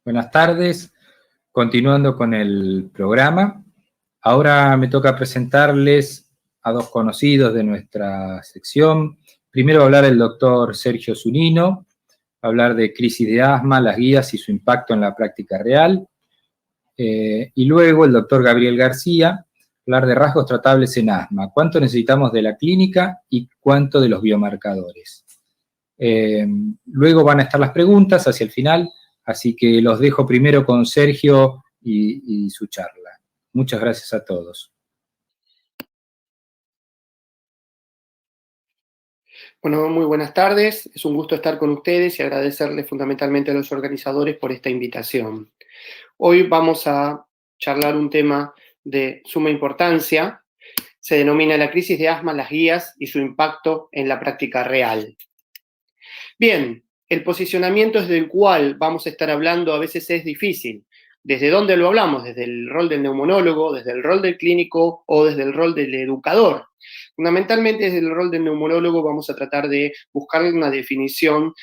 Buenas tardes, continuando con el programa. Ahora me toca presentarles a dos conocidos de nuestra sección. Primero va a hablar el doctor Sergio Zunino, va a hablar de crisis de asma, las guías y su impacto en la práctica real. Y luego el doctor Gabriel García, va a hablar de rasgos tratables en asma, cuánto necesitamos de la clínica y cuánto de los biomarcadores. Luego van a estar las preguntas hacia el final, así que los dejo primero con Sergio y su charla. Muchas gracias a todos. Bueno, muy buenas tardes. Es un gusto estar con ustedes y agradecerles fundamentalmente a los organizadores por esta invitación. Hoy vamos a charlar un tema de suma importancia. Se denomina la crisis de asma, las guías y su impacto en la práctica real. Bien, el posicionamiento desde el cual vamos a estar hablando a veces es difícil. ¿Desde dónde lo hablamos? ¿Desde el rol del neumonólogo, desde el rol del clínico o desde el rol del educador? Fundamentalmente desde el rol del neumonólogo vamos a tratar de buscar una definición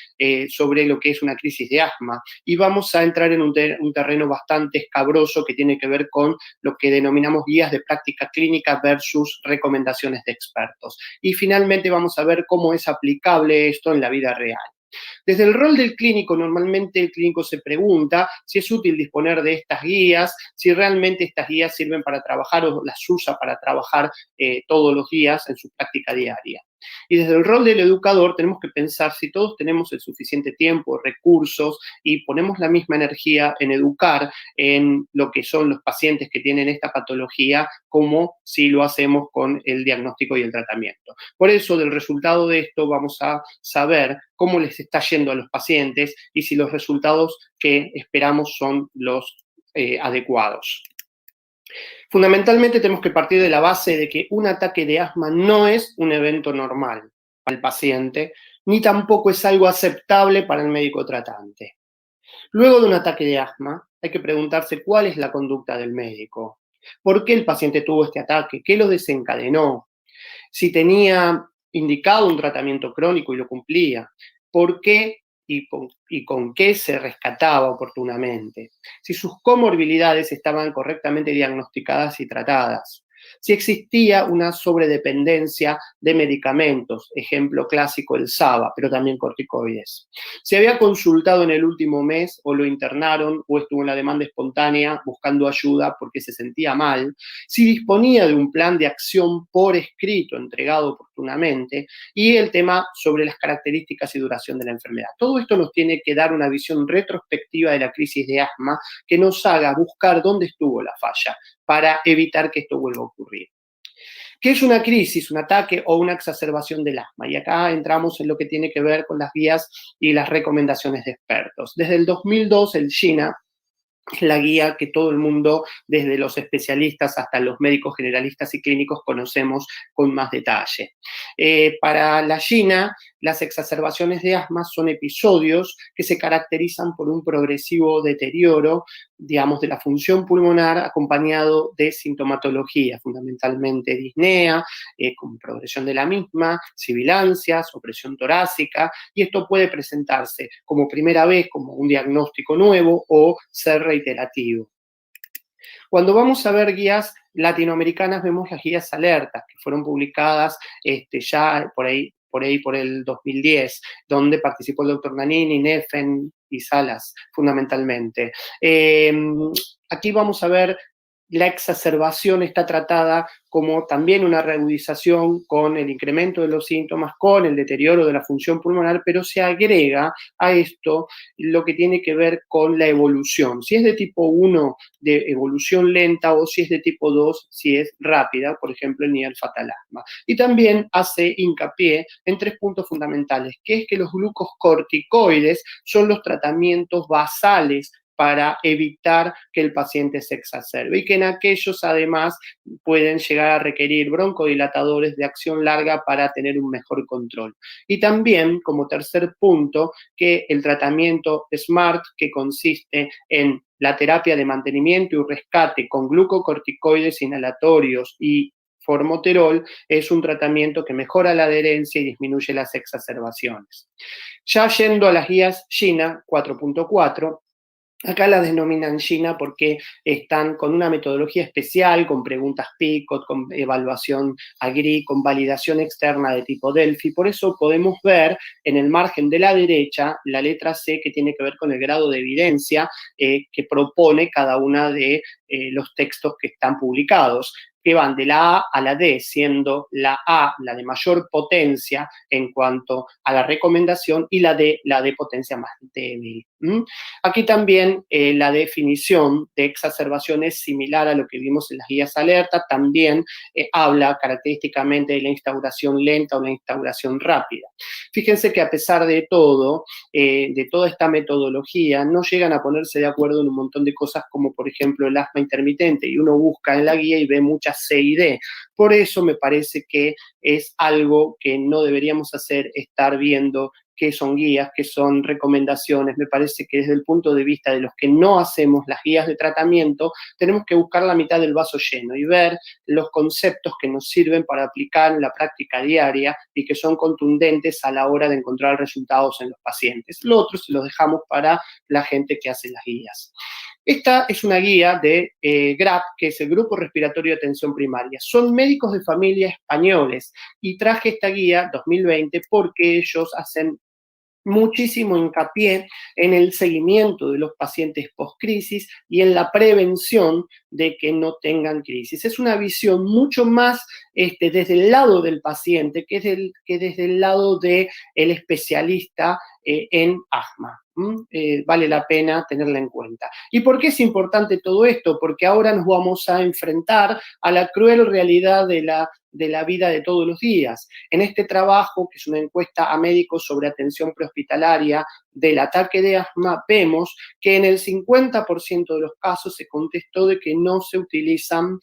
sobre lo que es una crisis de asma y vamos a entrar en un terreno bastante escabroso que tiene que ver con lo que denominamos guías de práctica clínica versus recomendaciones de expertos. Y finalmente vamos a ver cómo es aplicable esto en la vida real. Desde el rol del clínico, normalmente el clínico se pregunta si es útil disponer de estas guías, si realmente estas guías sirven para trabajar o las usa para trabajar todos los días en su práctica diaria. Y desde el rol del educador tenemos que pensar si todos tenemos el suficiente tiempo, recursos y ponemos la misma energía en educar en lo que son los pacientes que tienen esta patología como si lo hacemos con el diagnóstico y el tratamiento. Por eso, del resultado de esto vamos a saber cómo les está yendo a los pacientes y si los resultados que esperamos son los adecuados. Fundamentalmente tenemos que partir de la base de que un ataque de asma no es un evento normal para el paciente, ni tampoco es algo aceptable para el médico tratante. Luego de un ataque de asma, hay que preguntarse cuál es la conducta del médico. ¿Por qué el paciente tuvo este ataque? ¿Qué lo desencadenó? Si tenía indicado un tratamiento crónico y lo cumplía, por qué y con qué se rescataba oportunamente, si sus comorbilidades estaban correctamente diagnosticadas y tratadas, si existía una sobredependencia de medicamentos, ejemplo clásico el SABA, pero también corticoides. Si había consultado en el último mes o lo internaron o estuvo en la demanda espontánea buscando ayuda porque se sentía mal, si disponía de un plan de acción por escrito entregado oportunamente y el tema sobre las características y duración de la enfermedad. Todo esto nos tiene que dar una visión retrospectiva de la crisis de asma que nos haga buscar dónde estuvo la falla para evitar que esto vuelva a ocurrir. ¿Qué es una crisis, un ataque o una exacerbación del asma? Y acá entramos en lo que tiene que ver con las guías y las recomendaciones de expertos. Desde el 2002, el GINA, es la guía que todo el mundo, desde los especialistas hasta los médicos generalistas y clínicos, conocemos con más detalle. Para la GINA, las exacerbaciones de asma son episodios que se caracterizan por un progresivo deterioro, digamos, de la función pulmonar acompañado de sintomatología, fundamentalmente disnea, con progresión de la misma, sibilancias, opresión torácica, y esto puede presentarse como primera vez, como un diagnóstico nuevo o ser reiterativo. Cuando vamos a ver guías latinoamericanas, vemos las guías alertas que fueron publicadas ya por el 2010, donde participó el doctor Nanini, Neffen y Salas, fundamentalmente. Aquí vamos a ver la exacerbación está tratada como también una reagudización con el incremento de los síntomas, con el deterioro de la función pulmonar, pero se agrega a esto lo que tiene que ver con la evolución. Si es de tipo 1, de evolución lenta, o si es de tipo 2, si es rápida, por ejemplo, el nivel fatal asma. Y también hace hincapié en 3 puntos fundamentales, que es que los glucocorticoides son los tratamientos basales para evitar que el paciente se exacerbe y que en aquellos además pueden llegar a requerir broncodilatadores de acción larga para tener un mejor control. Y también, como tercer punto, que el tratamiento SMART, que consiste en la terapia de mantenimiento y rescate con glucocorticoides inhalatorios y formoterol, es un tratamiento que mejora la adherencia y disminuye las exacerbaciones. Ya yendo a las guías GINA 4.4, Acá la denominan GINA porque están con una metodología especial, con preguntas PICOT, con evaluación AGRI, con validación externa de tipo Delphi. Por eso podemos ver en el margen de la derecha la letra C, que tiene que ver con el grado de evidencia que propone cada una de los textos que están publicados, que van de la A a la D, siendo la A la de mayor potencia en cuanto a la recomendación y la D potencia más débil. Aquí también la definición de exacerbación es similar a lo que vimos en las guías alerta, también habla característicamente de la instauración lenta o la instauración rápida. Fíjense que a pesar de todo, de toda esta metodología, no llegan a ponerse de acuerdo en un montón de cosas como por ejemplo el asma intermitente, y uno busca en la guía y ve muchas C y D. Por eso me parece que es algo que no deberíamos hacer, estar viendo qué son guías, qué son recomendaciones. Me parece que desde el punto de vista de los que no hacemos las guías de tratamiento, tenemos que buscar la mitad del vaso lleno y ver los conceptos que nos sirven para aplicar en la práctica diaria y que son contundentes a la hora de encontrar resultados en los pacientes. Lo otro se lo dejamos para la gente que hace las guías. Esta es una guía de GRAP, que es el Grupo Respiratorio de Atención Primaria. Son médicos de familia españoles y traje esta guía 2020 porque ellos hacen muchísimo hincapié en el seguimiento de los pacientes post-crisis y en la prevención de que no tengan crisis. Es una visión mucho más desde el lado del paciente que desde el lado del especialista en asma. Vale la pena tenerla en cuenta. ¿Y por qué es importante todo esto? Porque ahora nos vamos a enfrentar a la cruel realidad de la vida de todos los días. En este trabajo, que es una encuesta a médicos sobre atención prehospitalaria del ataque de asma, vemos que en el 50% de los casos se contestó de que no se utilizan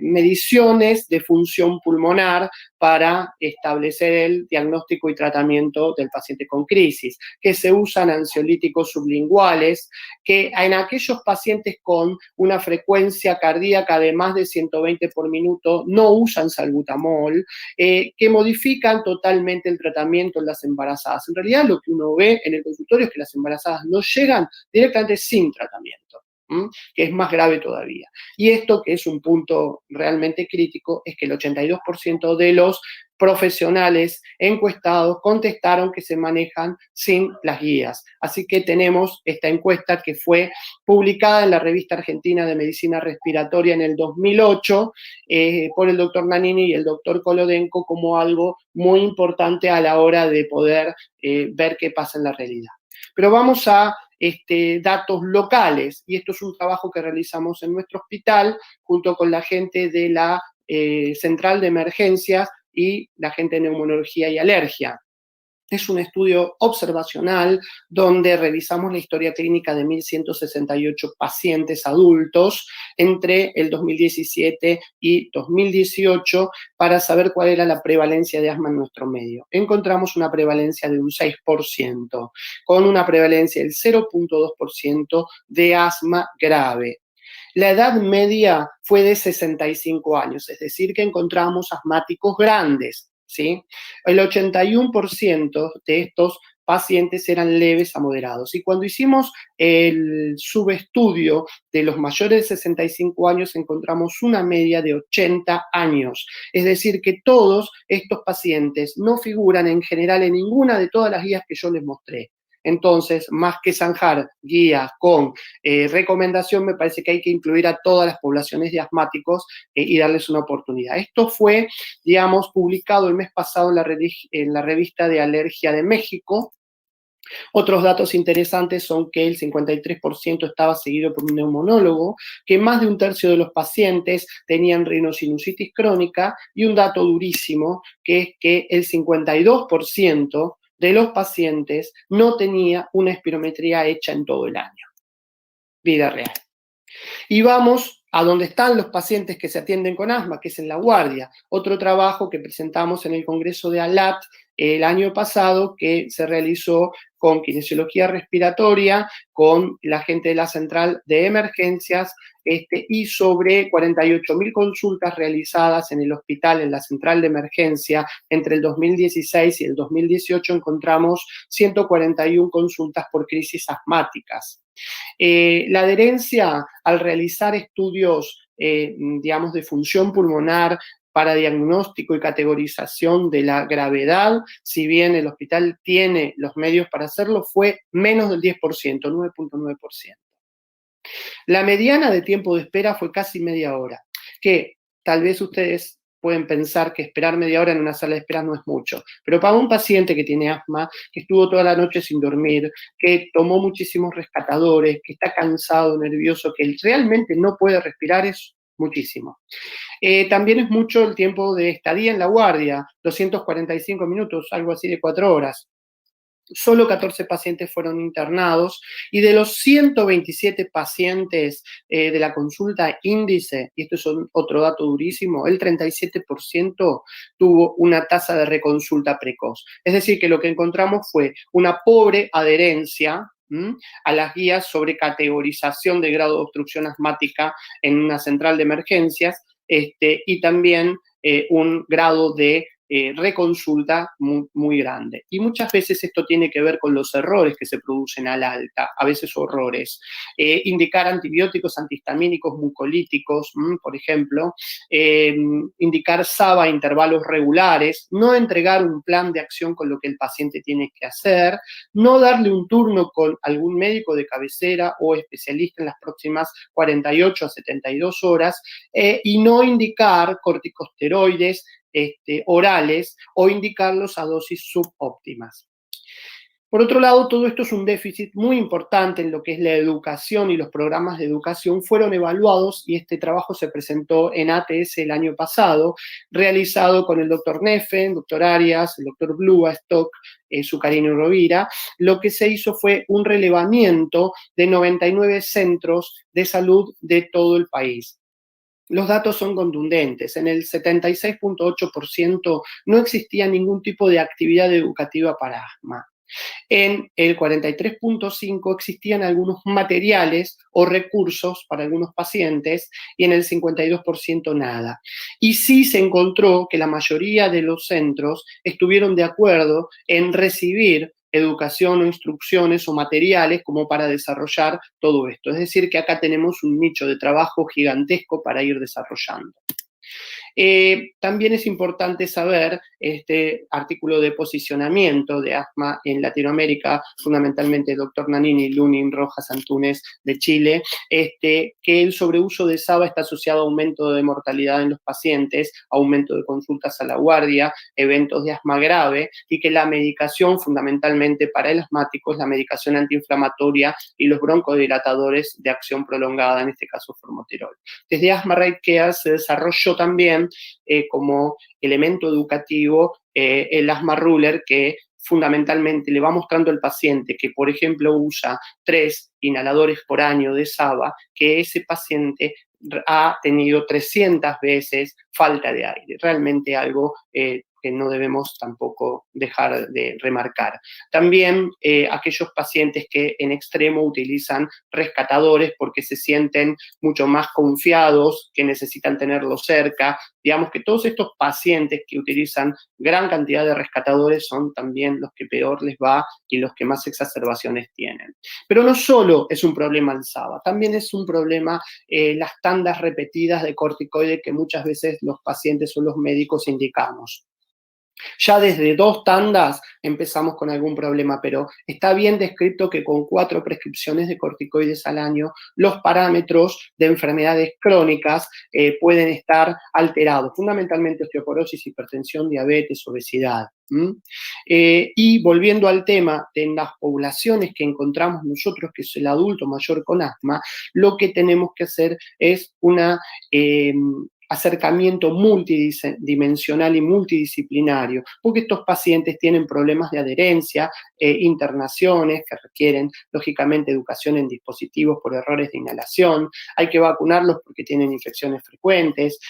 mediciones de función pulmonar para establecer el diagnóstico y tratamiento del paciente con crisis, que se usan ansiolíticos sublinguales, que en aquellos pacientes con una frecuencia cardíaca de más de 120 por minuto no usan salbutamol, que modifican totalmente el tratamiento en las embarazadas. En realidad lo que uno ve en el consultorio es que las embarazadas no llegan directamente sin tratamiento, que es más grave todavía. Y esto, que es un punto realmente crítico, es que el 82% de los profesionales encuestados contestaron que se manejan sin las guías. Así que tenemos esta encuesta que fue publicada en la Revista Argentina de Medicina Respiratoria en el 2008 por el doctor Nanini y el doctor Kolodenko como algo muy importante a la hora de poder ver qué pasa en la realidad. Pero vamos a datos locales, y esto es un trabajo que realizamos en nuestro hospital junto con la gente de la central de emergencias y la gente de neumonología y alergia. Es un estudio observacional donde revisamos la historia clínica de 1.168 pacientes adultos entre el 2017 y 2018 para saber cuál era la prevalencia de asma en nuestro medio. Encontramos una prevalencia de un 6%, con una prevalencia del 0.2% de asma grave. La edad media fue de 65 años, es decir, que encontramos asmáticos grandes, ¿sí? El 81% de estos pacientes eran leves a moderados. Y cuando hicimos el subestudio de los mayores de 65 años, encontramos una media de 80 años. Es decir, que todos estos pacientes no figuran en general en ninguna de todas las guías que yo les mostré. Entonces, más que zanjar guías con recomendación, me parece que hay que incluir a todas las poblaciones de asmáticos y darles una oportunidad. Esto fue, digamos, publicado el mes pasado en la revista de Alergia de México. Otros datos interesantes son que el 53% estaba seguido por un neumonólogo, que más de un tercio de los pacientes tenían rinosinusitis crónica, y un dato durísimo, que es que el 52% de los pacientes no tenía una espirometría hecha en todo el año. Vida real. Y vamos a donde están los pacientes que se atienden con asma, que es en la guardia. Otro trabajo que presentamos en el Congreso de ALAT el año pasado, que se realizó con kinesiología respiratoria, con la gente de la central de emergencias, y sobre 48.000 consultas realizadas en el hospital, en la central de emergencia, entre el 2016 y el 2018 encontramos 141 consultas por crisis asmáticas. La adherencia, al realizar estudios, digamos, de función pulmonar para diagnóstico y categorización de la gravedad, si bien el hospital tiene los medios para hacerlo, fue menos del 10%, 9.9%. La mediana de tiempo de espera fue casi media hora, que tal vez ustedes pueden pensar que esperar media hora en una sala de espera no es mucho, pero para un paciente que tiene asma, que estuvo toda la noche sin dormir, que tomó muchísimos rescatadores, que está cansado, nervioso, que realmente no puede respirar, es muchísimo. También es mucho el tiempo de estadía en la guardia, 245 minutos, algo así de 4 horas. Solo 14 pacientes fueron internados y de los 127 pacientes de la consulta índice, y esto es otro dato durísimo, el 37% tuvo una tasa de reconsulta precoz. Es decir, que lo que encontramos fue una pobre adherencia a las guías sobre categorización de grado de obstrucción asmática en una central de emergencias, y también un grado de reconsulta muy grande. Y muchas veces esto tiene que ver con los errores que se producen al alta, a veces horrores. Indicar antibióticos antihistamínicos mucolíticos, por ejemplo, indicar SABA a intervalos regulares, no entregar un plan de acción con lo que el paciente tiene que hacer, no darle un turno con algún médico de cabecera o especialista en las próximas 48 a 72 horas, y no indicar corticosteroides orales o indicarlos a dosis subóptimas. Por otro lado, todo esto es un déficit muy importante en lo que es la educación, y los programas de educación fueron evaluados, y este trabajo se presentó en ATS el año pasado, realizado con el doctor Neffen, el doctor Arias, el doctor Blua, Stock, Zuccarino y Rovira. Lo que se hizo fue un relevamiento de 99 centros de salud de todo el país. Los datos son contundentes. En el 76.8% no existía ningún tipo de actividad educativa para asma. En el 43.5% existían algunos materiales o recursos para algunos pacientes, y en el 52% nada. Y sí se encontró que la mayoría de los centros estuvieron de acuerdo en recibir educación o instrucciones o materiales como para desarrollar todo esto. Es decir, que acá tenemos un nicho de trabajo gigantesco para ir desarrollando. También es importante saber este artículo de posicionamiento de asma en Latinoamérica, fundamentalmente el doctor Nanini, Lunin, Rojas, Antúnez de Chile, que el sobreuso de SABA está asociado a aumento de mortalidad en los pacientes, aumento de consultas a la guardia, eventos de asma grave, y que la medicación fundamentalmente para el asmático es la medicación antiinflamatoria y los broncodilatadores de acción prolongada, en este caso formoterol. Desde Asthma Right Care se desarrolló también como elemento educativo el Asthma Ruler, que fundamentalmente le va mostrando al paciente que, por ejemplo, usa 3 inhaladores por año de SABA, que ese paciente ha tenido 300 veces falta de aire. Realmente algo que no debemos tampoco dejar de remarcar. También aquellos pacientes que en extremo utilizan rescatadores porque se sienten mucho más confiados, que necesitan tenerlo cerca. Digamos que todos estos pacientes que utilizan gran cantidad de rescatadores son también los que peor les va y los que más exacerbaciones tienen. Pero no solo es un problema el SABA, también es un problema las tandas repetidas de corticoide que muchas veces los pacientes o los médicos indicamos. Ya desde 2 tandas empezamos con algún problema, pero está bien descrito que con 4 prescripciones de corticoides al año, los parámetros de enfermedades crónicas pueden estar alterados, fundamentalmente osteoporosis, hipertensión, diabetes, obesidad. Y volviendo al tema de las poblaciones que encontramos nosotros, que es el adulto mayor con asma, lo que tenemos que hacer es una acercamiento multidimensional y multidisciplinario, porque estos pacientes tienen problemas de adherencia, internaciones que requieren, lógicamente, educación en dispositivos por errores de inhalación, hay que vacunarlos porque tienen infecciones frecuentes,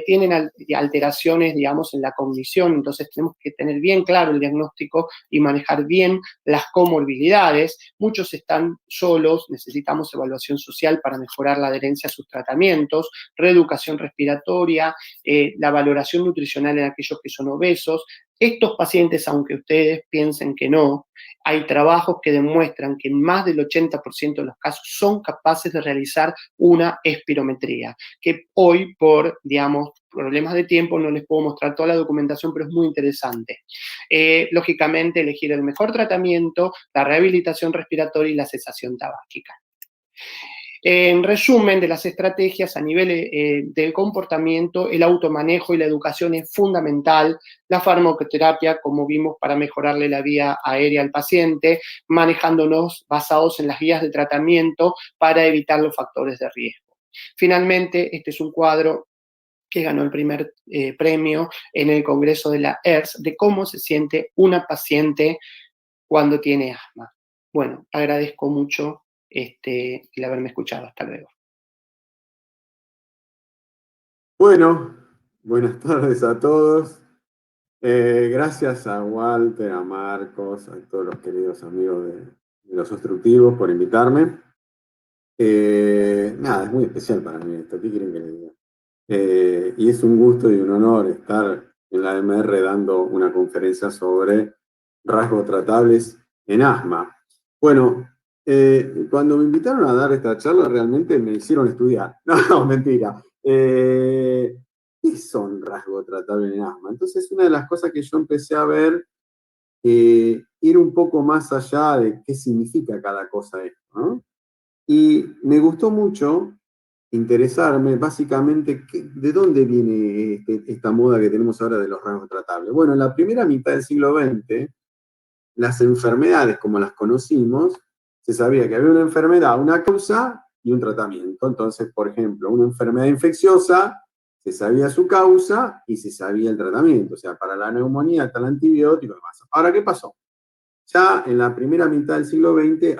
tienen alteraciones, digamos, en la cognición, entonces tenemos que tener bien claro el diagnóstico y manejar bien las comorbilidades. Muchos están solos, necesitamos evaluación social para mejorar la adherencia a sus tratamientos, reeducación respiratoria, la valoración nutricional en aquellos que son obesos, Estos pacientes, aunque ustedes piensen que no, hay trabajos que demuestran que en más del 80% de los casos son capaces de realizar una espirometría, que hoy por, digamos, problemas de tiempo no les puedo mostrar toda la documentación, pero es muy interesante. Lógicamente, elegir el mejor tratamiento, la rehabilitación respiratoria y la cesación tabáquica. En resumen de las estrategias a nivel del comportamiento, el automanejo y la educación es fundamental. La farmacoterapia, como vimos, para mejorarle la vía aérea al paciente, manejándonos basados en las guías de tratamiento para evitar los factores de riesgo. Finalmente, este es un cuadro que ganó el primer premio en el Congreso de la ERS de cómo se siente una paciente cuando tiene asma. Bueno, agradezco mucho el haberme escuchado. Hasta luego. Bueno, buenas tardes a todos. Gracias a Walter, a Marcos, a todos los queridos amigos de los obstructivos por invitarme. Nada, es muy especial para mí esto, ¿qué quieren que les diga? Y es un gusto y un honor estar en la AMR dando una conferencia sobre rasgos tratables en asma. Bueno, cuando me invitaron a dar esta charla realmente me hicieron estudiar. No, mentira. ¿Qué son rasgos tratables en asma? Entonces, una de las cosas que yo empecé a ver, ir un poco más allá de qué significa cada cosa esto, ¿no? Y me gustó mucho interesarme básicamente de dónde viene esta moda que tenemos ahora de los rasgos tratables. Bueno, en la primera mitad del siglo XX, las enfermedades como las conocimos, se sabía que había una enfermedad, una causa y un tratamiento. Entonces, por ejemplo, una enfermedad infecciosa, se sabía su causa y se sabía el tratamiento. O sea, para la neumonía está el antibiótico y demás. Ahora, ¿qué pasó? Ya en la primera mitad del siglo XX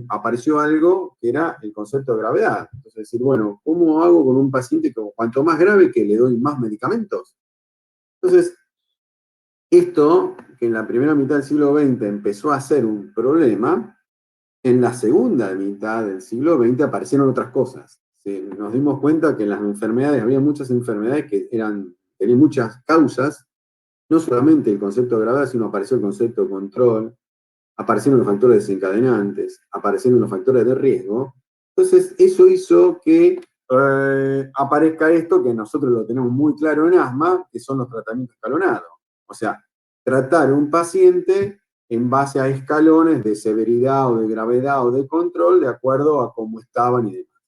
apareció algo que era el concepto de gravedad. Entonces, decir, bueno, ¿cómo hago con un paciente que cuanto más grave que le doy más medicamentos? Entonces, esto, que en la primera mitad del siglo XX empezó a ser un problema, en la segunda mitad del siglo XX aparecieron otras cosas. Nos dimos cuenta que en las enfermedades, había muchas enfermedades que tenían muchas causas, no solamente el concepto de gravedad, sino apareció el concepto de control, aparecieron los factores desencadenantes, aparecieron los factores de riesgo. Entonces, eso hizo que aparezca esto que nosotros lo tenemos muy claro en asma, que son los tratamientos escalonados. O sea, tratar a un paciente en base a escalones de severidad o de gravedad o de control de acuerdo a cómo estaban y demás.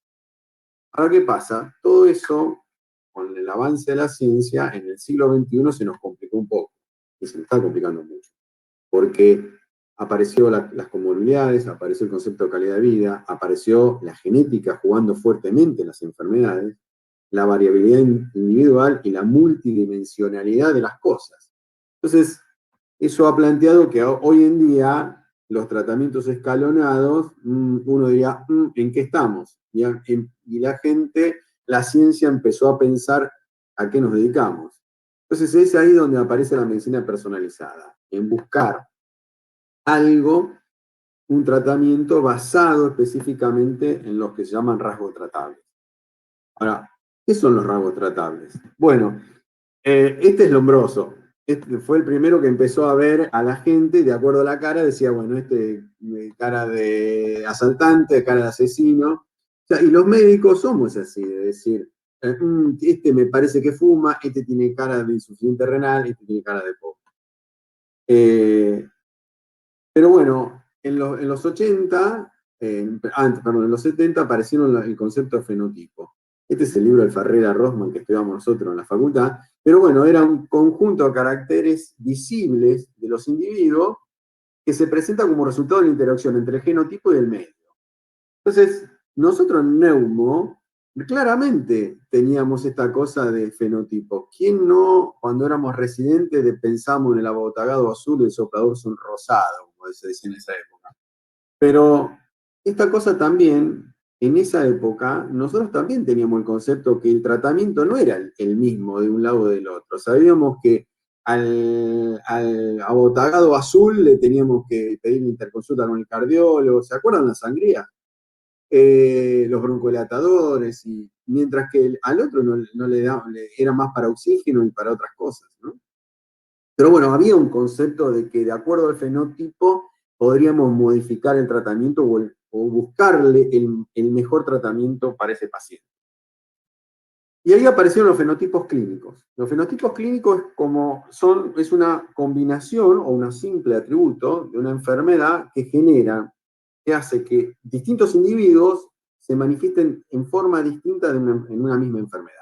Ahora, ¿qué pasa? Todo eso, con el avance de la ciencia, en el siglo XXI se nos complicó un poco, y se nos está complicando mucho, porque apareció las comorbilidades, apareció el concepto de calidad de vida, apareció la genética jugando fuertemente en las enfermedades, la variabilidad individual y la multidimensionalidad de las cosas. Entonces, eso ha planteado que hoy en día los tratamientos escalonados, uno diría, ¿en qué estamos? Y la gente, la ciencia empezó a pensar a qué nos dedicamos. Entonces es ahí donde aparece la medicina personalizada, en buscar algo, un tratamiento basado específicamente en los que se llaman rasgos tratables. Ahora, ¿qué son los rasgos tratables? Bueno, este es Lombroso. Este fue el primero que empezó a ver a la gente de acuerdo a la cara, decía, bueno, cara de asaltante, cara de asesino. O sea, y los médicos somos así, de decir, este me parece que fuma, este tiene cara de insuficiente renal, este tiene cara de pobre. Pero bueno, en los 80, perdón, en los 70 aparecieron el concepto de fenotipo. Este es el libro de Farrera Rosman que estudiamos nosotros en la facultad. Pero bueno, era un conjunto de caracteres visibles de los individuos que se presenta como resultado de la interacción entre el genotipo y el medio. Entonces, nosotros en Neumo claramente teníamos esta cosa de fenotipo. ¿Quién no, cuando éramos residentes, pensamos en el abotagado azul y el soplador rosado, como se decía en esa época? Pero esta cosa también, en esa época, nosotros también teníamos el concepto que el tratamiento no era el mismo de un lado o del otro. Sabíamos que al abotagado azul le teníamos que pedir interconsulta con el cardiólogo. ¿Se acuerdan la sangría? Los broncodilatadores, y mientras que al otro no le era más para oxígeno y para otras cosas, ¿no? Pero bueno, había un concepto de que de acuerdo al fenotipo podríamos modificar el tratamiento o buscarle el mejor tratamiento para ese paciente. Y ahí aparecieron los fenotipos clínicos. Los fenotipos clínicos es una combinación o un simple atributo de una enfermedad que hace que distintos individuos se manifiesten en forma distinta en una misma enfermedad.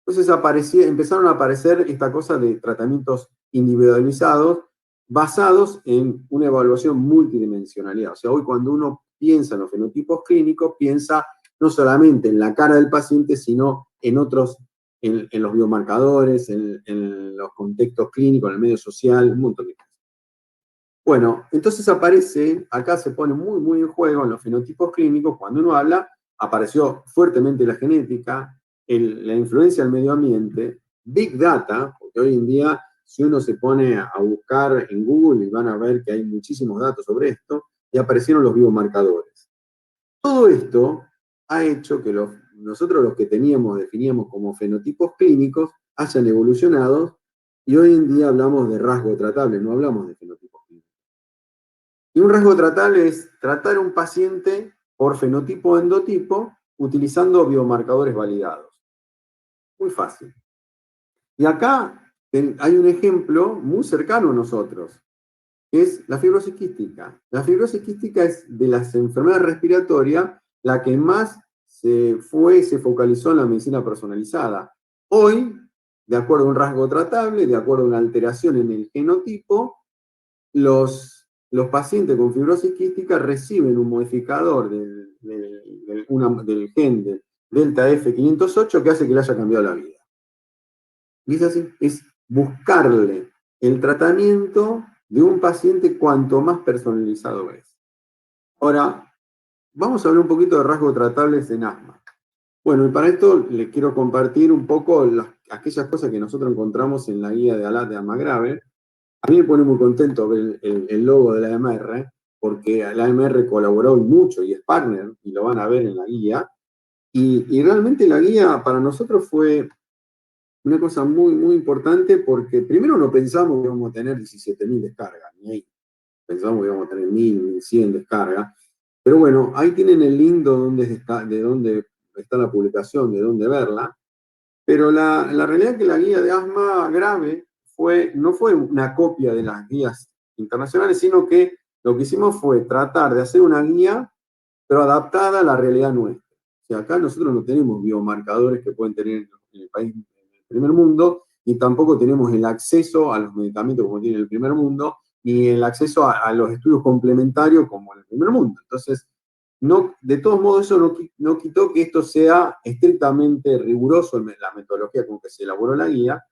Entonces empezaron a aparecer esta cosa de tratamientos individualizados basados en una evaluación multidimensionalidad. O sea, hoy cuando uno piensa en los fenotipos clínicos, piensa no solamente en la cara del paciente, sino en otros, en los biomarcadores, en los contextos clínicos, en el medio social, un montón de cosas. Bueno, entonces acá se pone muy, muy en juego en los fenotipos clínicos, cuando uno habla, apareció fuertemente la genética, la influencia del medio ambiente, Big Data, porque hoy en día, si uno se pone a buscar en Google, van a ver que hay muchísimos datos sobre esto, y aparecieron los biomarcadores. Todo esto ha hecho que nosotros los que definíamos como fenotipos clínicos, hayan evolucionado, y hoy en día hablamos de rasgo tratable, no hablamos de fenotipos clínicos. Y un rasgo tratable es tratar a un paciente por fenotipo o endotipo utilizando biomarcadores validados. Muy fácil. Y acá hay un ejemplo muy cercano a nosotros, que es la fibrosis quística. La fibrosis quística es de las enfermedades respiratorias la que más se focalizó en la medicina personalizada. Hoy, de acuerdo a un rasgo tratable, de acuerdo a una alteración en el genotipo, los pacientes con fibrosis quística reciben un modificador del gen de delta F508 que hace que le haya cambiado la vida. Y es así, es buscarle el tratamiento de un paciente cuanto más personalizado es. Ahora, vamos a hablar un poquito de rasgos tratables en asma. Bueno, y para esto les quiero compartir un poco aquellas cosas que nosotros encontramos en la guía de ALAT de asma grave. A mí me pone muy contento ver el logo de la AMR, porque la AMR colaboró mucho y es partner, y lo van a ver en la guía. Y realmente la guía para nosotros fue una cosa muy, muy importante, porque primero no pensamos que íbamos a tener 17.000 descargas, ni ahí. Pensamos que íbamos a tener 1.000, 1.100 descargas. Pero bueno, ahí tienen el link de dónde está la publicación, de dónde verla. Pero la realidad es que la guía de asma grave no fue una copia de las guías internacionales, sino que lo que hicimos fue tratar de hacer una guía, pero adaptada a la realidad nuestra. O sea, acá nosotros no tenemos biomarcadores que pueden tener en el país, en el primer mundo, y tampoco tenemos el acceso a los medicamentos como tiene el primer mundo, ni el acceso a los estudios complementarios como en el primer mundo. Entonces, no, de todos modos, eso no quitó que esto sea estrictamente riguroso en la metodología con que se elaboró la guía.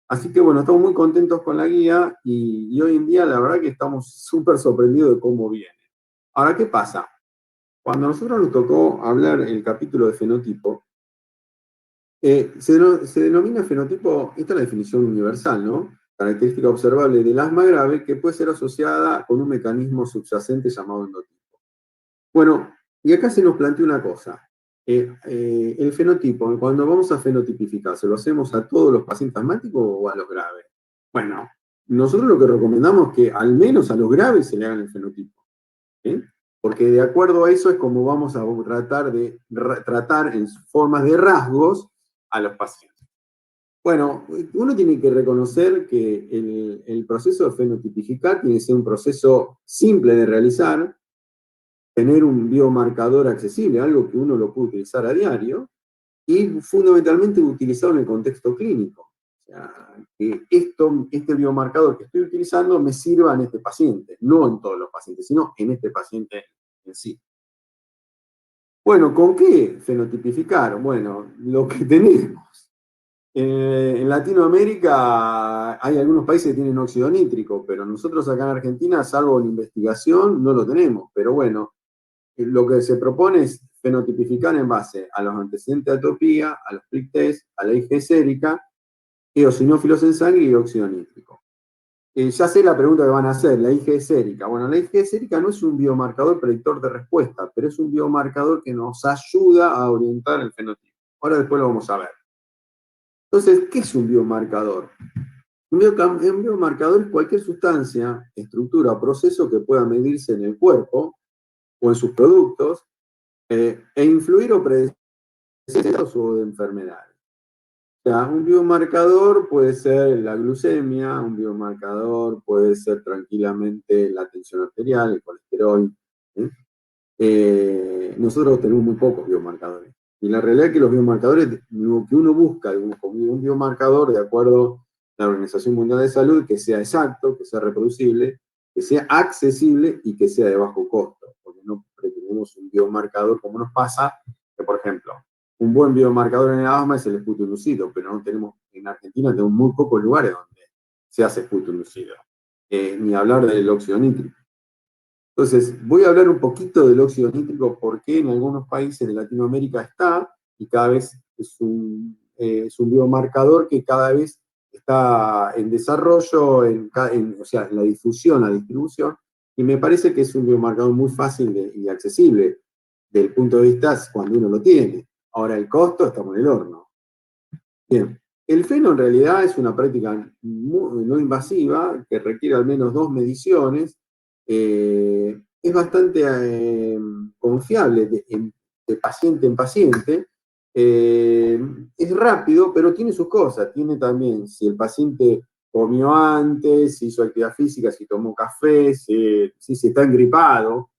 Así que bueno, estamos muy contentos con la guía y hoy en día la verdad que estamos súper sorprendidos de cómo viene. Ahora, ¿qué pasa? Cuando a nosotros nos tocó hablar el capítulo de fenotipo, se denomina fenotipo, esta es la definición universal, ¿no? Característica observable del asma grave que puede ser asociada con un mecanismo subyacente llamado endotipo. Bueno, y acá se nos plantea una cosa. El fenotipo, cuando vamos a fenotipificar, ¿se lo hacemos a todos los pacientes asmáticos o a los graves? Bueno, nosotros lo que recomendamos es que al menos a los graves se le hagan el fenotipo. Porque de acuerdo a eso es como vamos a tratar en formas de rasgos a los pacientes. Bueno, uno tiene que reconocer que el proceso de fenotipificar tiene que ser un proceso simple de realizar, tener un biomarcador accesible, algo que uno lo puede utilizar a diario, y fundamentalmente utilizado en el contexto clínico. O sea, que este biomarcador que estoy utilizando me sirva en este paciente, no en todos los pacientes, sino en este paciente en sí. Bueno, ¿con qué fenotipificar? Bueno, lo que tenemos. En Latinoamérica hay algunos países que tienen óxido nítrico, pero nosotros acá en Argentina, salvo en investigación, no lo tenemos. Pero bueno, lo que se propone es fenotipificar en base a los antecedentes de atopía, a los prick test, a la IgE sérica, eosinófilos en sangre y óxido nítrico. Ya sé la pregunta que van a hacer, la IgE sérica. Bueno, la IgE sérica no es un biomarcador predictor de respuesta, pero es un biomarcador que nos ayuda a orientar el fenotipo. Ahora después lo vamos a ver. Entonces, ¿qué es un biomarcador? Un biomarcador es cualquier sustancia, estructura o proceso que pueda medirse en el cuerpo o en sus productos e influir o predecir o de enfermedades. O sea, un biomarcador puede ser la glucemia, un biomarcador puede ser tranquilamente la tensión arterial, el colesterol. Nosotros tenemos muy pocos biomarcadores. Y la realidad es que los biomarcadores, lo que uno busca como un biomarcador, de acuerdo a la Organización Mundial de Salud, que sea exacto, que sea reproducible, que sea accesible y que sea de bajo costo. Porque no pretendemos un biomarcador como nos pasa, que por ejemplo, un buen biomarcador en el asma es el esputo inducido, pero no tenemos, en Argentina tenemos muy pocos lugares donde se hace esputo inducido. Ni hablar del óxido nítrico. Entonces, voy a hablar un poquito del óxido nítrico porque en algunos países de Latinoamérica está y cada vez es un biomarcador que cada vez está en desarrollo, o sea, en la difusión, la distribución, y me parece que es un biomarcador muy fácil y accesible del punto de vista cuando uno lo tiene. Ahora, el costo estamos en el horno. Bien, el feno en realidad es una práctica no invasiva que requiere al menos 2 mediciones. Es bastante confiable de paciente en paciente. Es rápido, pero tiene sus cosas. Tiene también, si el paciente comió antes, si hizo actividad física, si tomó café, si está engripado.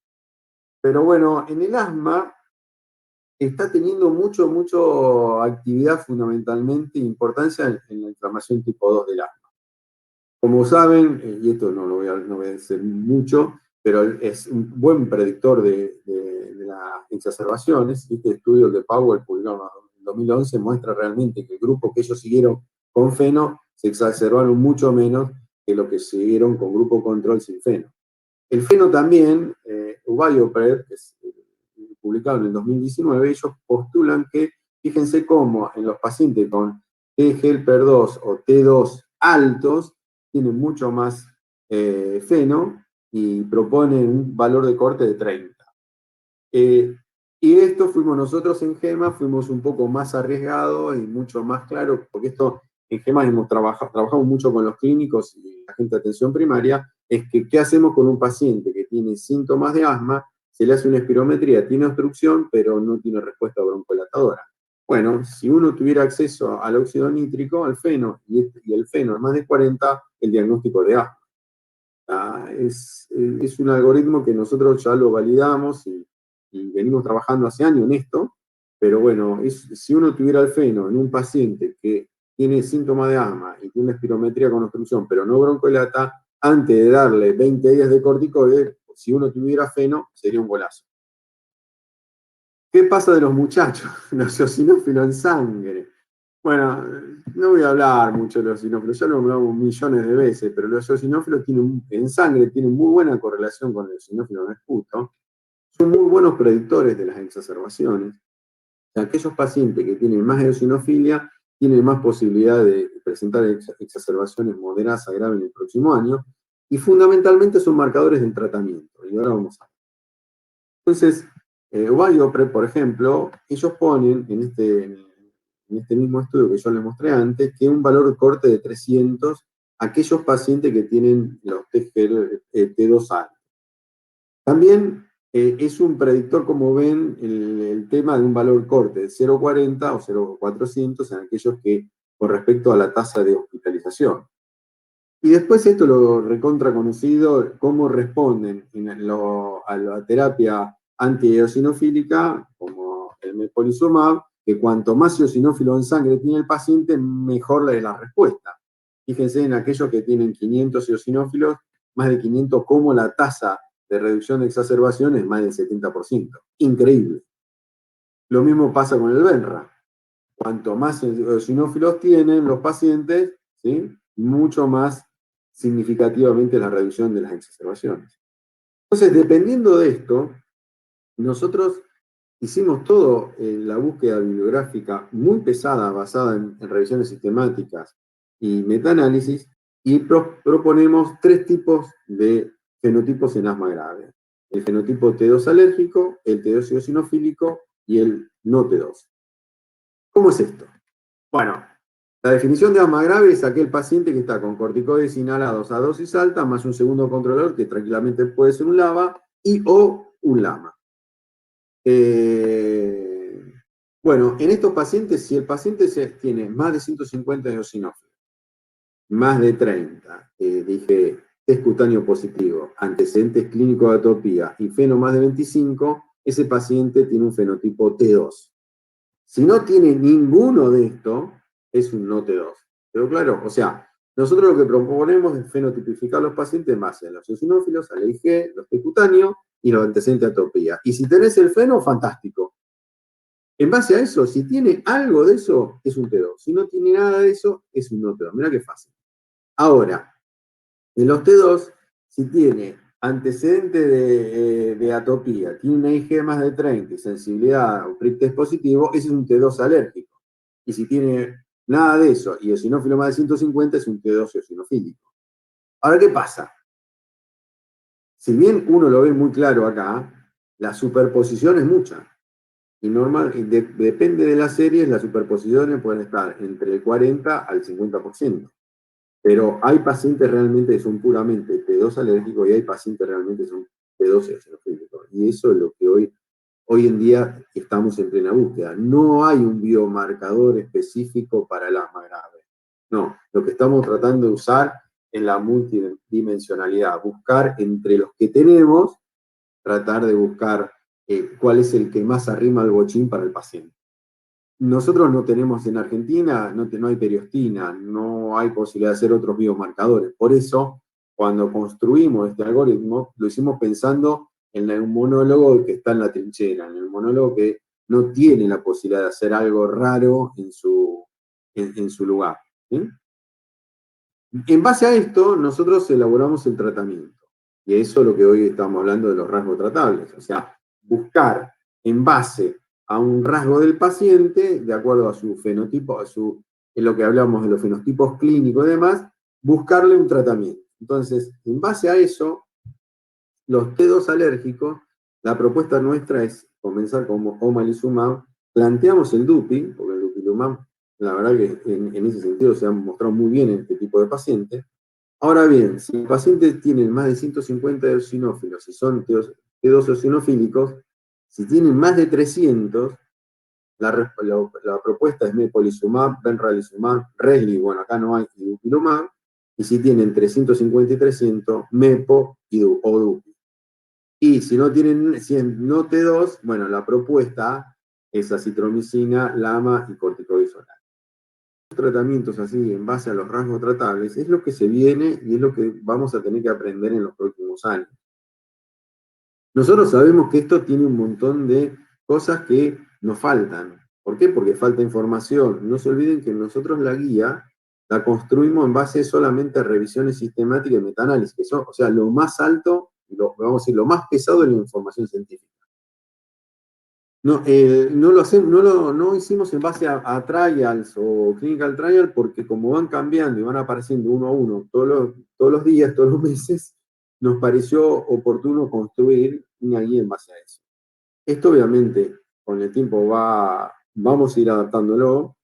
Pero bueno, en el asma está teniendo mucho actividad fundamentalmente, importancia en la inflamación tipo 2 del asma. Como saben, y esto no voy a decir mucho, pero es un buen predictor de las exacerbaciones. Este estudio de Powell, publicado en 2011, muestra realmente que el grupo que ellos siguieron con feno se exacerbaron mucho menos que lo que siguieron con grupo control sin feno. El feno también, Ubiopred, que es publicado en el 2019, ellos postulan que, fíjense cómo en los pacientes con T-helper2 o T2 altos, tienen mucho más feno y proponen un valor de corte de 30. Y esto fuimos nosotros en GEMA, fuimos un poco más arriesgados y mucho más claros, porque esto en GEMA hemos trabajamos mucho con los clínicos y la gente de atención primaria, es que ¿qué hacemos con un paciente que tiene síntomas de asma? Se le hace una espirometría, tiene obstrucción, pero no tiene respuesta broncolatadora. Bueno, si uno tuviera acceso al óxido nítrico, al feno, y el feno es más de 40, el diagnóstico de asma. Es un algoritmo que nosotros ya lo validamos y venimos trabajando hace años en esto, pero bueno, si uno tuviera el feno en un paciente que tiene síntomas de asma y tiene una espirometría con obstrucción, pero no broncolata, antes de darle 20 días de corticoide, si uno tuviera feno, sería un golazo. ¿Qué pasa de los muchachos? Los eosinófilos en sangre. Bueno, no voy a hablar mucho de los eosinófilos, ya lo hablamos millones de veces, pero los eosinófilos en sangre tienen muy buena correlación con el eosinófilo en esputo. Son muy buenos predictores de las exacerbaciones. Aquellos pacientes que tienen más eosinofilia tienen más posibilidad de presentar exacerbaciones moderadas a graves en el próximo año, y fundamentalmente son marcadores del tratamiento. Y ahora vamos a ver. Entonces, Ubiopred, por ejemplo, ellos ponen en este mismo estudio que yo les mostré antes, que un valor de corte de 300 aquellos pacientes que tienen los T2 altos. También es un predictor, como ven, el tema de un valor corte de 0,40 o 0,400 en aquellos que, con respecto a la tasa de hospitalización. Y después esto lo recontra conocido, cómo responden a la terapia antieosinofílica, como el mepolizumab, que cuanto más eosinófilo en sangre tiene el paciente, mejor es la respuesta. Fíjense en aquellos que tienen 500 eosinófilos, más de 500, como la tasa de reducción de exacerbación es más del 70%. Increíble. Lo mismo pasa con el Benra. Cuanto más eosinófilos tienen los pacientes, ¿sí?, mucho más significativamente la reducción de las exacerbaciones. Entonces, dependiendo de esto, nosotros hicimos todo la búsqueda bibliográfica muy pesada, basada en revisiones sistemáticas y metaanálisis, y proponemos 3 tipos de fenotipos en asma grave. El fenotipo T2 alérgico, el T2 eosinofílico y el no T2. ¿Cómo es esto? Bueno, La definición de asma grave es aquel paciente que está con corticoides inhalados a dosis alta, más un segundo controlador, que tranquilamente puede ser un LABA y o un LAMA. Bueno, en estos pacientes, si el paciente tiene más de 150 eosinófilos, más de 30, dije, test cutáneo positivo, antecedentes clínicos de atopía y feno más de 25, ese paciente tiene un fenotipo T2. Si no tiene ninguno de estos, es un no T2. ¿Pero claro? O sea, nosotros lo que proponemos es fenotipificar a los pacientes en base a los eosinófilos, al IG, los test cutáneos y los antecedentes de atopía. Y si tenés el feno, fantástico. En base a eso, si tiene algo de eso, es un T2. Si no tiene nada de eso, es un no T2. Mirá qué fácil. Ahora, en los T2, si tiene antecedente de atopía, tiene una IG más de 30 y sensibilidad o PRIT test positivo, ese es un T2 alérgico. Y si tiene nada de eso y eosinófilo más de 150, es un T2 eosinofílico. Ahora, ¿qué pasa? Si bien uno lo ve muy claro acá, la superposición es mucha. Y depende de las series, las superposiciones pueden estar entre el 40 al 50%. Pero hay pacientes realmente que son puramente T2 alérgicos y hay pacientes realmente que son T2 eosinofílicos. Y eso es lo que hoy en día estamos en plena búsqueda. No hay un biomarcador específico para el asma grave. No, lo que estamos tratando de usar es la multidimensionalidad, buscar entre los que tenemos, tratar de buscar cuál es el que más arrima al bochín para el paciente. Nosotros no tenemos en Argentina, no hay periostina, no hay posibilidad de hacer otros biomarcadores. Por eso, cuando construimos este algoritmo, lo hicimos pensando en un monólogo que está en la trinchera, en el monólogo que no tiene la posibilidad de hacer algo raro en su lugar. ¿Sí? En base a esto, nosotros elaboramos el tratamiento. Y eso es lo que hoy estamos hablando de los rasgos tratables. O sea, buscar en base a un rasgo del paciente, de acuerdo a su fenotipo, en lo que hablamos de los fenotipos clínicos y demás, buscarle un tratamiento. Entonces, en base a eso, los T2 alérgicos, la propuesta nuestra es comenzar con omalizumab, planteamos el DUPI, porque el dupilumab, la verdad que en ese sentido se ha mostrado muy bien en este tipo de pacientes. Ahora bien, si el paciente tiene más de 150 eosinófilos y son T2 eosinofílicos, si tienen más de 300, la propuesta es mepolizumab, benralizumab, Resli, bueno, acá no hay, y dupilumab, y si tienen 350 y 300, mepo o dupi. Y si no tienen no T2, bueno, la propuesta es acitromicina, LAMA y corticoides orales. Los tratamientos así, en base a los rasgos tratables, es lo que se viene y es lo que vamos a tener que aprender en los próximos años. Nosotros sabemos que esto tiene un montón de cosas que nos faltan. ¿Por qué? Porque falta información. No se olviden que nosotros la guía la construimos en base solamente a revisiones sistemáticas y metaanálisis, que son, o sea, lo más alto, vamos a decir, lo más pesado de la información científica. No hicimos en base a trials o clinical trial porque como van cambiando y van apareciendo uno a uno todos los días, todos los meses, nos pareció oportuno construir una guía en base a eso. Esto obviamente con el tiempo vamos a ir adaptándolo,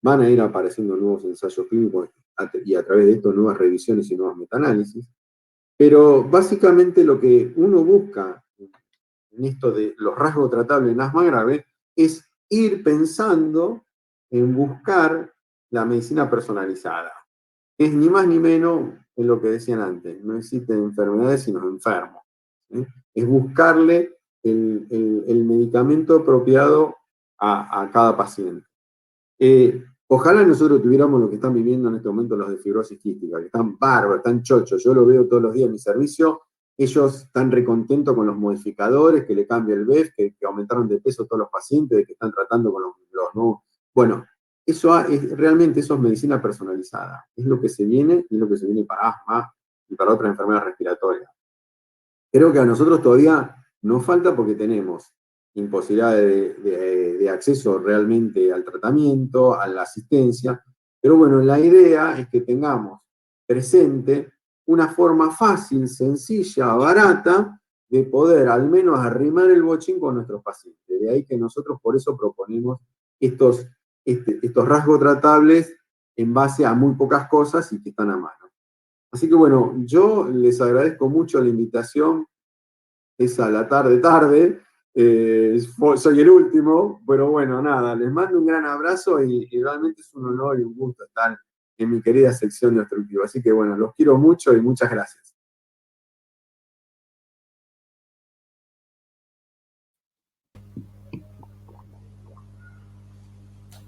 van a ir apareciendo nuevos ensayos clínicos y a través de esto nuevas revisiones y nuevos metaanálisis, pero básicamente lo que uno busca en esto de los rasgos tratables en asma grave, es ir pensando en buscar la medicina personalizada. Es ni más ni menos en lo que decían antes, no existen enfermedades sino enfermos. ¿Sí? Es buscarle el medicamento apropiado a cada paciente. Ojalá nosotros tuviéramos lo que están viviendo en este momento los de fibrosis quística, que están bárbaros, están chochos, yo lo veo todos los días en mi servicio. Ellos están recontentos con los modificadores, que le cambia el BEF, que aumentaron de peso todos los pacientes, que están tratando con los nuevos. Bueno, realmente eso es medicina personalizada. Es lo que se viene y es lo que se viene para asma y para otras enfermedades respiratorias. Creo que a nosotros todavía nos falta porque tenemos imposibilidad de acceso realmente al tratamiento, a la asistencia. Pero bueno, la idea es que tengamos presente una forma fácil, sencilla, barata, de poder al menos arrimar el bochín con nuestros pacientes. De ahí que nosotros por eso proponemos estos rasgos tratables en base a muy pocas cosas y que están a mano. Así que bueno, yo les agradezco mucho la invitación, es a la tarde, soy el último, pero bueno, nada, les mando un gran abrazo y realmente es un honor y un gusto estar en mi querida sección de Obstructivo. Así que bueno, los quiero mucho y muchas gracias.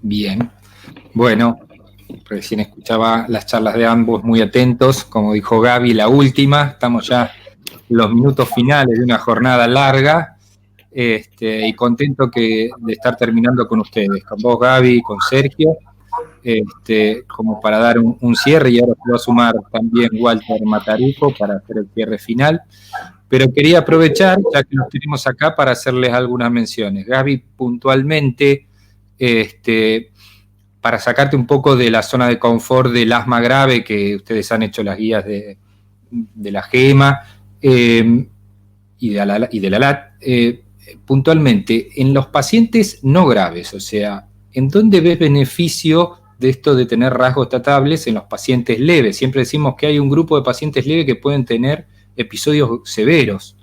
Bien, bueno, recién escuchaba las charlas de ambos muy atentos, como dijo Gaby, la última, estamos ya en los minutos finales de una jornada larga, y contento de estar terminando con ustedes, con vos Gaby, con Sergio, como para dar un cierre, y ahora se va a sumar también Walter Mataruco para hacer el cierre final. Pero quería aprovechar, ya que los tenemos acá, para hacerles algunas menciones. Gaby, puntualmente, para sacarte un poco de la zona de confort del asma grave, que ustedes han hecho las guías de la GEMA y de la LAT, puntualmente, en los pacientes no graves, o sea, ¿en dónde ves beneficio de esto de tener rasgos tratables en los pacientes leves? Siempre decimos que hay un grupo de pacientes leves que pueden tener episodios severos.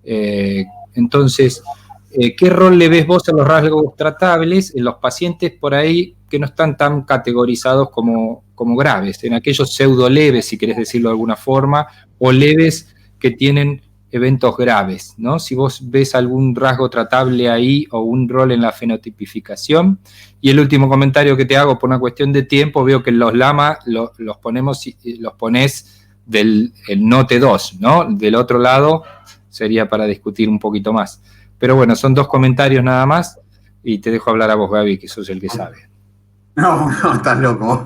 Entonces, ¿qué rol le ves vos a los rasgos tratables en los pacientes por ahí que no están tan categorizados como graves, en aquellos pseudo leves, si querés decirlo de alguna forma, o leves que tienen eventos graves, ¿no? Si vos ves algún rasgo tratable ahí o un rol en la fenotipificación. Y el último comentario que te hago por una cuestión de tiempo, veo que los LAMA los ponés del no T2, ¿no? Del otro lado sería para discutir un poquito más. Pero bueno, son 2 comentarios nada más y te dejo hablar a vos, Gaby, que sos el que sabe. No, estás loco.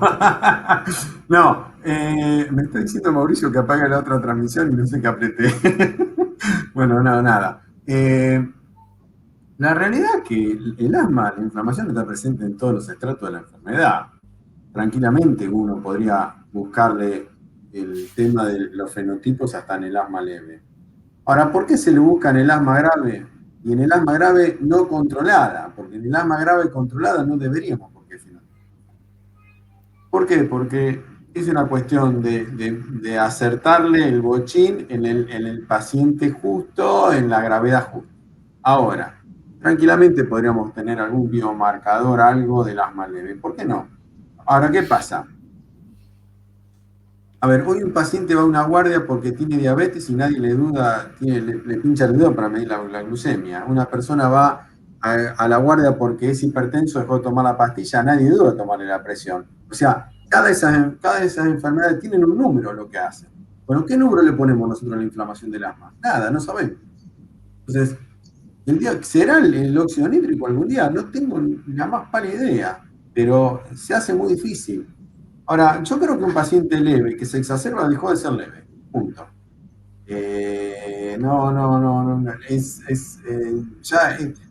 No, me está diciendo Mauricio que apague la otra transmisión y no sé qué apreté. Bueno, no, nada. La realidad es que el asma, la inflamación está presente en todos los estratos de la enfermedad. Tranquilamente uno podría buscarle el tema de los fenotipos hasta en el asma leve. Ahora, ¿por qué se le busca en el asma grave y en el asma grave no controlada? Porque en el asma grave controlada no deberíamos por qué fenotipos. ¿Por qué? Porque es una cuestión de acertarle el bochín en el paciente justo, en la gravedad justa. Ahora, tranquilamente podríamos tener algún biomarcador, algo del asma leve. ¿Por qué no? Ahora, ¿qué pasa? A ver, hoy un paciente va a una guardia porque tiene diabetes y nadie le duda, le pincha el dedo para medir la glucemia. Una persona va a la guardia porque es hipertenso, dejó de tomar la pastilla, nadie duda de tomarle la presión. O sea, cada de esas enfermedades tienen un número lo que hacen. Bueno, ¿qué número le ponemos nosotros a la inflamación del asma? Nada, no sabemos. Entonces, ¿será el óxido nítrico algún día? No tengo la más pálida idea, pero se hace muy difícil. Ahora, yo creo que un paciente leve que se exacerba dejó de ser leve, punto.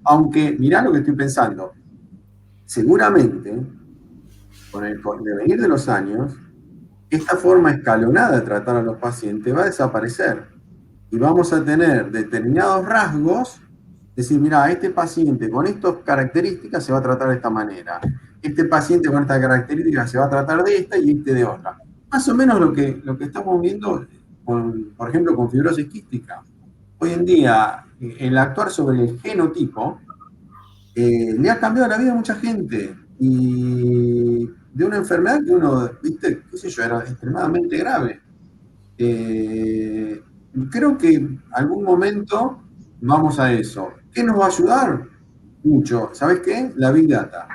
Aunque, mirá lo que estoy pensando, seguramente, con el devenir de los años, esta forma escalonada de tratar a los pacientes va a desaparecer y vamos a tener determinados rasgos, decir, mira, este paciente con estas características se va a tratar de esta manera, este paciente con estas características se va a tratar de esta y este de otra. Más o menos lo que estamos viendo, por ejemplo, con fibrosis quística. Hoy en día, el actuar sobre el genotipo le ha cambiado la vida a mucha gente y de una enfermedad que uno, viste, qué sé yo, era extremadamente grave. Creo que en algún momento vamos a eso. ¿Qué nos va a ayudar? Mucho. ¿Sabes qué? La Big Data.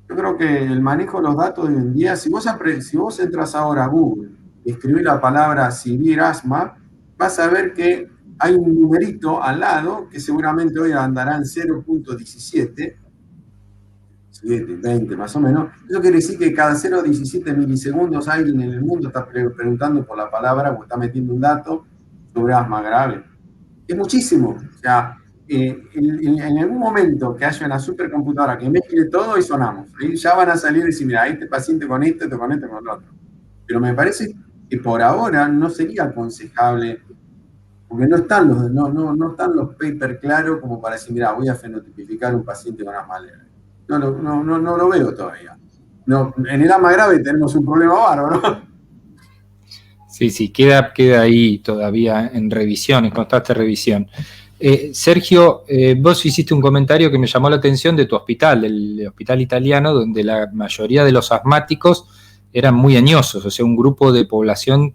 Yo creo que el manejo de los datos hoy en día, si vos entras ahora a Google y escribís la palabra Severe Asthma, vas a ver que hay un numerito al lado que seguramente hoy andará en 0.17, 20 más o menos. Eso quiere decir que cada 0.17 milisegundos alguien en el mundo está preguntando por la palabra o está metiendo un dato sobre asma grave. Es muchísimo. O sea, en algún momento que haya una supercomputadora que mezcle todo y sonamos. Ahí ya van a salir y decir, mira, este paciente con esto, con esto, con lo otro. Pero me parece que por ahora no sería aconsejable, porque no están los papers claros como para decir, mira, voy a fenotipificar un paciente con asma leve. No lo veo todavía. no, en el asma grave tenemos un problema bárbaro. Sí, queda ahí todavía en revisión, en constante revisión. Sergio, vos hiciste un comentario que me llamó la atención de tu hospital, el hospital italiano, donde la mayoría de los asmáticos eran muy añosos, o sea, un grupo de población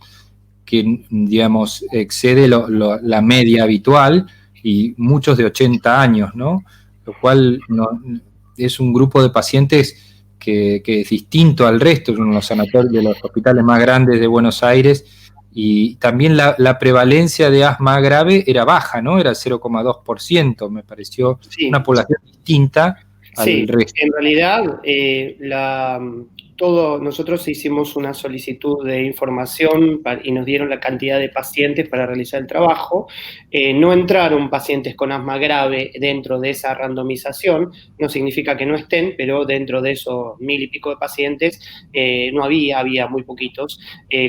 que, digamos, excede la media habitual y muchos de 80 años, ¿no? Lo cual es un grupo de pacientes que es distinto al resto, es uno de los sanatorios, de los hospitales más grandes de Buenos Aires, y también la prevalencia de asma grave era baja, ¿no? Era 0,2%, me pareció una población distinta al resto. En realidad, nosotros hicimos una solicitud de información y nos dieron la cantidad de pacientes para realizar el trabajo. No entraron pacientes con asma grave dentro de esa randomización, no significa que no estén, pero dentro de esos 1000 y pico de pacientes no había muy poquitos,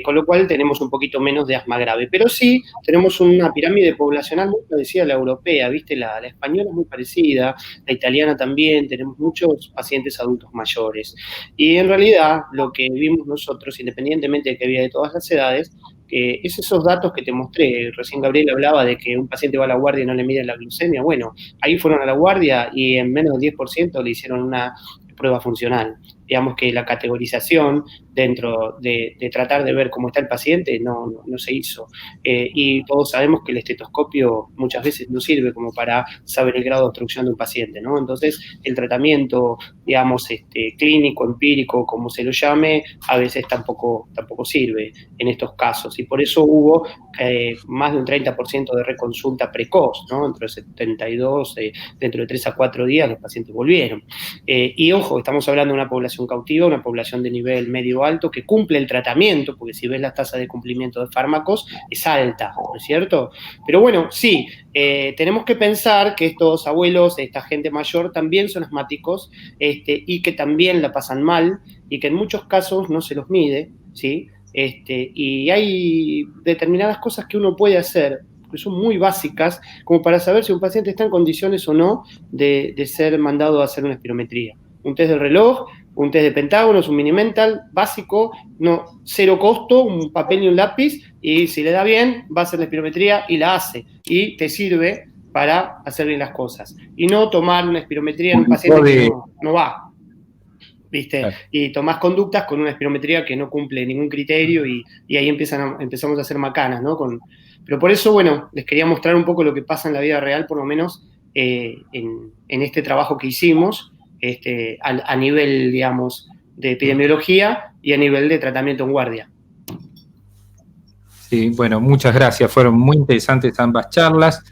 con lo cual tenemos un poquito menos de asma grave. Pero sí, tenemos una pirámide poblacional muy parecida a la europea, ¿viste? La española es muy parecida, la italiana también, tenemos muchos pacientes adultos mayores. Y en realidad lo que vimos nosotros, independientemente de que había de todas las edades, es esos datos que te mostré. Recién Gabriel hablaba de que un paciente va a la guardia y no le miden la glucemia. Bueno, ahí fueron a la guardia y en menos del 10% le hicieron una prueba funcional. Digamos que la categorización dentro de tratar de ver cómo está el paciente no se hizo. Y todos sabemos que el estetoscopio muchas veces no sirve como para saber el grado de obstrucción de un paciente, ¿no? Entonces, el tratamiento, digamos, clínico, empírico, como se lo llame, a veces tampoco sirve en estos casos. Y por eso hubo más de un 30% de reconsulta precoz, ¿no? Entre 72, dentro de 3 a 4 días los pacientes volvieron. Y ojo, estamos hablando de una población cautiva, una población de nivel medio-alto que cumple el tratamiento, porque si ves las tasas de cumplimiento de fármacos, es alta, ¿no es cierto? Pero bueno, sí, tenemos que pensar que estos abuelos, esta gente mayor, también son asmáticos y que también la pasan mal y que en muchos casos no se los mide, ¿sí? Y hay determinadas cosas que uno puede hacer, que son muy básicas, como para saber si un paciente está en condiciones o no de ser mandado a hacer una espirometría. Un test del reloj, un test de pentágonos, un mini mental básico, cero costo, un papel y un lápiz, y si le da bien, va a hacer la espirometría y la hace, y te sirve para hacer bien las cosas. Y no tomar una espirometría en un paciente que no va, ¿viste? Claro. Y tomás conductas con una espirometría que no cumple ningún criterio y ahí empezamos a hacer macanas, ¿no? Pero por eso, bueno, les quería mostrar un poco lo que pasa en la vida real, por lo menos en este trabajo que hicimos, a nivel, digamos, de epidemiología y a nivel de tratamiento en guardia. Sí, bueno, muchas gracias. Fueron muy interesantes ambas charlas.